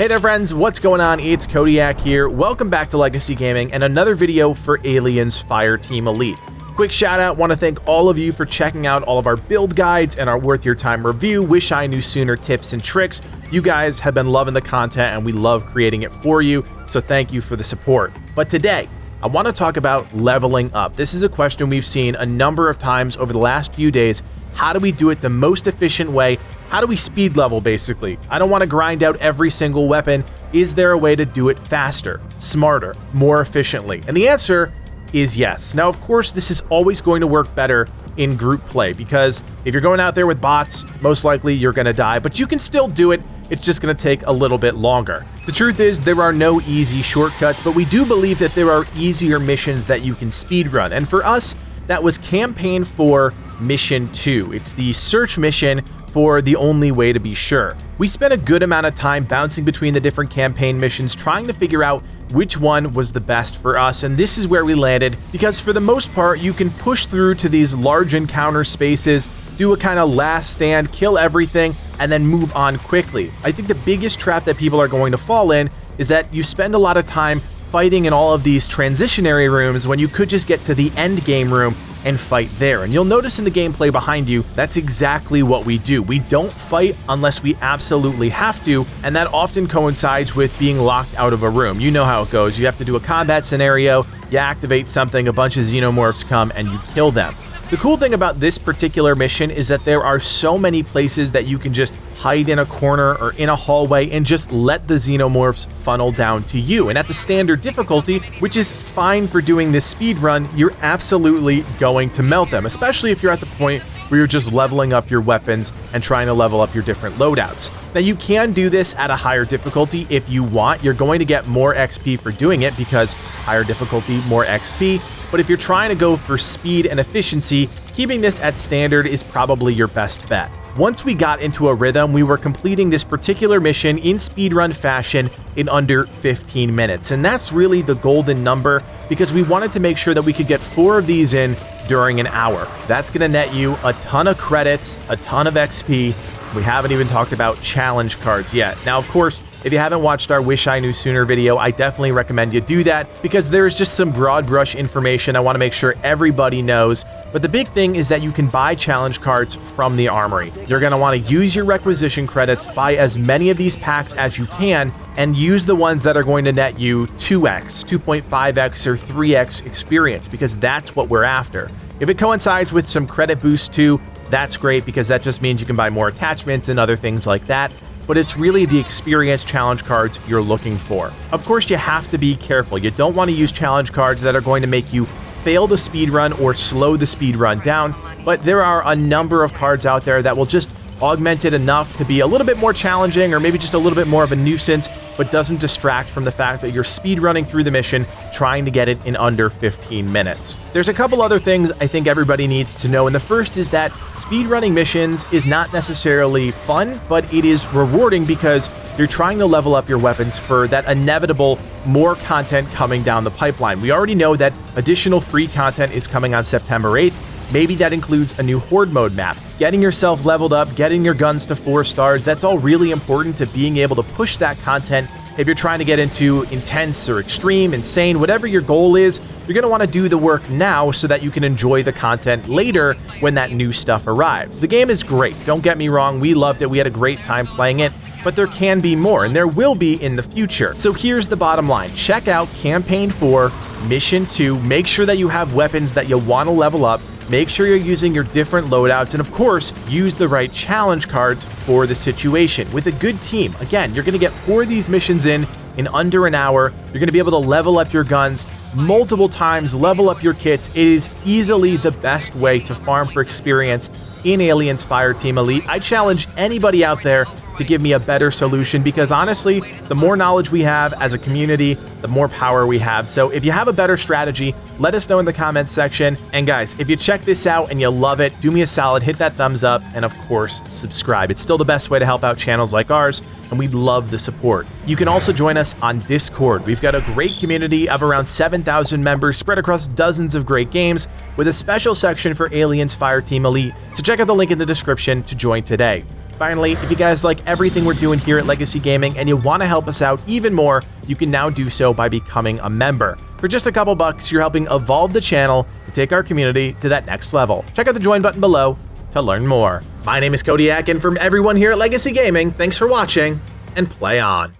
Hey there friends, what's going on? It's Codiak here. Welcome back to Legacy Gaming and another video for Aliens Fireteam Elite. Quick shout out, want to thank all of you for checking out all of our build guides and our worth your time review, wish I knew sooner tips and tricks. You guys have been loving the content and we love creating it for you, so thank you for the support. But today, I want to talk about leveling up. This is a question we've seen a number of times over the last few days. How do we do it the most efficient way? How do we speed level, basically? I don't want to grind out every single weapon. Is there a way to do it faster, smarter, more efficiently? And the answer is yes. Now, of course, this is always going to work better in group play, because if you're going out there with bots, most likely you're going to die, but you can still do it. It's just going to take a little bit longer. The truth is, there are no easy shortcuts, but we do believe that there are easier missions that you can speedrun. And for us, that was Campaign 4, Mission 2. It's the search mission for The Only Way to Be Sure. We spent a good amount of time bouncing between the different campaign missions, trying to figure out which one was the best for us, and this is where we landed, because for the most part, you can push through to these large encounter spaces, do a kind of last stand, kill everything, and then move on quickly. I think the biggest trap that people are going to fall in is that you spend a lot of time fighting in all of these transitionary rooms when you could just get to the end game room and fight there. And you'll notice in the gameplay behind you, that's exactly what we do. We don't fight unless we absolutely have to, and that often coincides with being locked out of a room. You know how it goes. You have to do a combat scenario, you activate something, a bunch of xenomorphs come, and you kill them. The cool thing about this particular mission is that there are so many places that you can just hide in a corner or in a hallway and just let the xenomorphs funnel down to you. And at the standard difficulty, which is fine for doing this speed run, you're absolutely going to melt them, especially if you're at the point where you're just leveling up your weapons and trying to level up your different loadouts. Now, you can do this at a higher difficulty if you want. You're going to get more XP for doing it because higher difficulty, more XP. But if you're trying to go for speed and efficiency, keeping this at standard is probably your best bet. Once we got into a rhythm, we were completing this particular mission in speedrun fashion in under 15 minutes. And that's really the golden number, because we wanted to make sure that we could get 4 of these in during an hour. That's going to net you a ton of credits, a ton of XP. We haven't even talked about challenge cards yet. Now, of course, if you haven't watched our Wish I Knew Sooner video, I definitely recommend you do that, because there's just some broad brush information I want to make sure everybody knows. But the big thing is that you can buy challenge cards from the armory. You're going to want to use your requisition credits, buy as many of these packs as you can, and use the ones that are going to net you 2x, 2.5x, or 3x experience, because that's what we're after. If it coincides with some credit boost too, that's great, because that just means you can buy more attachments and other things like that. But it's really the experience challenge cards you're looking for. Of course, you have to be careful. You don't want to use challenge cards that are going to make you fail the speedrun or slow the speedrun down, but there are a number of cards out there that will just augment it enough to be a little bit more challenging, or maybe just a little bit more of a nuisance, but doesn't distract from the fact that you're speedrunning through the mission, trying to get it in under 15 minutes. There's a couple other things I think everybody needs to know, and the first is that speedrunning missions is not necessarily fun, but it is rewarding, because you're trying to level up your weapons for that inevitable more content coming down the pipeline. We already know that additional free content is coming on September 8th. Maybe that includes a new Horde mode map. Getting yourself leveled up, getting your guns to 4 stars, that's all really important to being able to push that content. If you're trying to get into intense or extreme, insane, whatever your goal is, you're going to want to do the work now so that you can enjoy the content later when that new stuff arrives. The game is great, don't get me wrong, we loved it, we had a great time playing it, but there can be more, and there will be in the future. So here's the bottom line. Check out Campaign 4, Mission 2, make sure that you have weapons that you'll want to level up, make sure you're using your different loadouts, and of course, use the right challenge cards for the situation. With a good team, again, you're going to get 4 of these missions in under an hour. You're going to be able to level up your guns multiple times, level up your kits. It is easily the best way to farm for experience in Aliens Fireteam Elite. I challenge anybody out there to give me a better solution, because honestly, the more knowledge we have as a community, the more power we have. So if you have a better strategy, let us know in the comments section. And guys, if you check this out and you love it, do me a solid, hit that thumbs up, and of course, subscribe. It's still the best way to help out channels like ours, and we'd love the support. You can also join us on Discord. We've got a great community of around 7,000 members spread across dozens of great games, with a special section for Aliens Fireteam Elite. So check out the link in the description to join today. Finally, if you guys like everything we're doing here at Legacy Gaming and you want to help us out even more, you can now do so by becoming a member. For just a couple bucks, you're helping evolve the channel and take our community to that next level. Check out the join button below to learn more. My name is Codiak, and from everyone here at Legacy Gaming, thanks for watching, and play on.